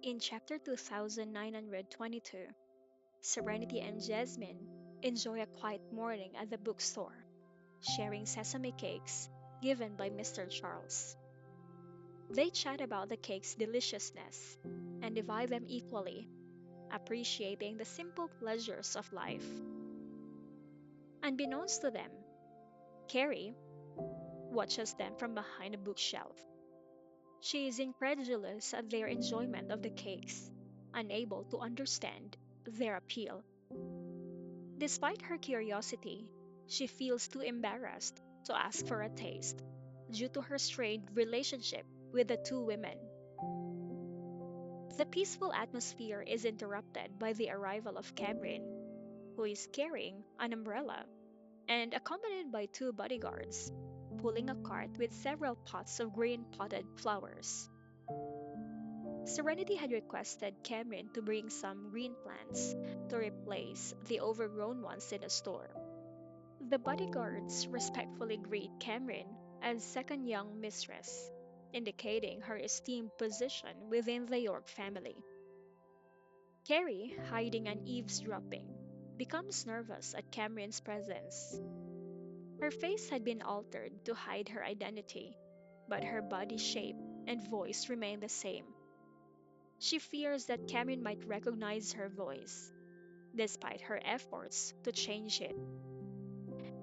In chapter 2922, Serenity and Jasmine enjoy a quiet morning at the bookstore, sharing sesame cakes given by Mr. Charles. They chat about the cake's deliciousness and divide them equally, appreciating the simple pleasures of life. Unbeknownst to them, Carrie watches them from behind a bookshelf. She is incredulous at their enjoyment of the cakes, unable to understand their appeal. Despite her curiosity, she feels too embarrassed to ask for a taste due to her strained relationship with the two women. The peaceful atmosphere is interrupted by the arrival of Cameron, who is carrying an umbrella and accompanied by two bodyguards, pulling a cart with several pots of green potted flowers. Serenity had requested Cameron to bring some green plants to replace the overgrown ones in the store. The bodyguards respectfully greet Cameron as second young mistress, indicating her esteemed position within the York family. Carrie, hiding and eavesdropping, becomes nervous at Cameron's presence. Her face had been altered to hide her identity, but her body shape and voice remain the same. She fears that Cameron might recognize her voice, despite her efforts to change it.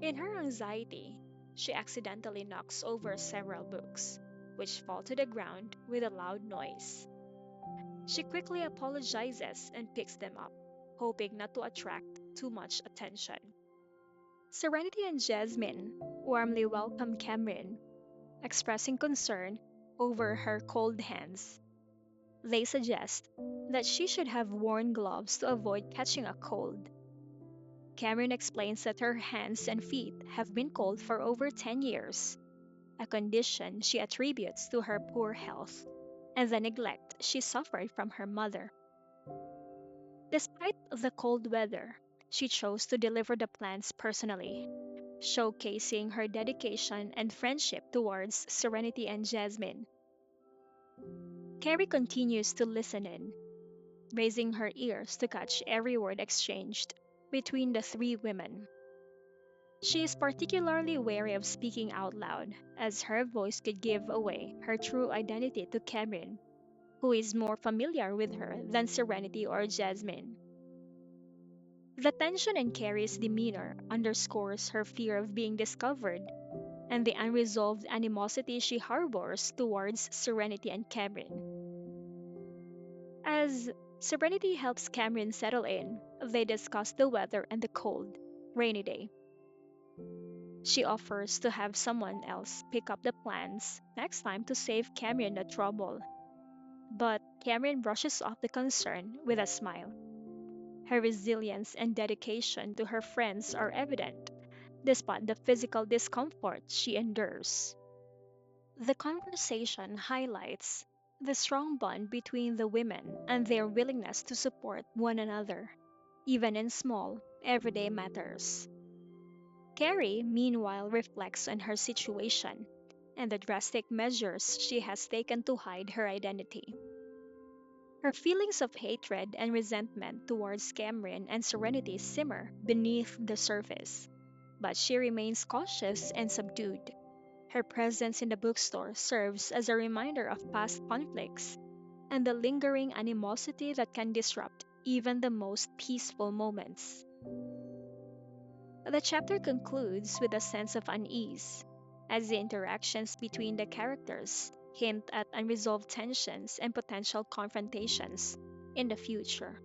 In her anxiety, she accidentally knocks over several books, which fall to the ground with a loud noise. She quickly apologizes and picks them up, hoping not to attract too much attention. Serenity and Jasmine warmly welcome Cameron, expressing concern over her cold hands. They suggest that she should have worn gloves to avoid catching a cold. Cameron explains that her hands and feet have been cold for over 10 years, a condition she attributes to her poor health and the neglect she suffered from her mother. Despite the cold weather, she chose to deliver the plants personally, showcasing her dedication and friendship towards Serenity and Jasmine. Carrie continues to listen in, raising her ears to catch every word exchanged between the three women. She is particularly wary of speaking out loud, as her voice could give away her true identity to Cameron, who is more familiar with her than Serenity or Jasmine. The tension in Carrie's demeanor underscores her fear of being discovered and the unresolved animosity she harbors towards Serenity and Cameron. As Serenity helps Cameron settle in, they discuss the weather and the cold, rainy day. She offers to have someone else pick up the plans next time to save Cameron the trouble, but Cameron brushes off the concern with a smile. Her resilience and dedication to her friends are evident, despite the physical discomfort she endures. The conversation highlights the strong bond between the women and their willingness to support one another, even in small, everyday matters. Carrie, meanwhile, reflects on her situation and the drastic measures she has taken to hide her identity. Her feelings of hatred and resentment towards Cameron and Serenity simmer beneath the surface, but she remains cautious and subdued. Her presence in the bookstore serves as a reminder of past conflicts and the lingering animosity that can disrupt even the most peaceful moments. The chapter concludes with a sense of unease, as the interactions between the characters hint at unresolved tensions and potential confrontations in the future.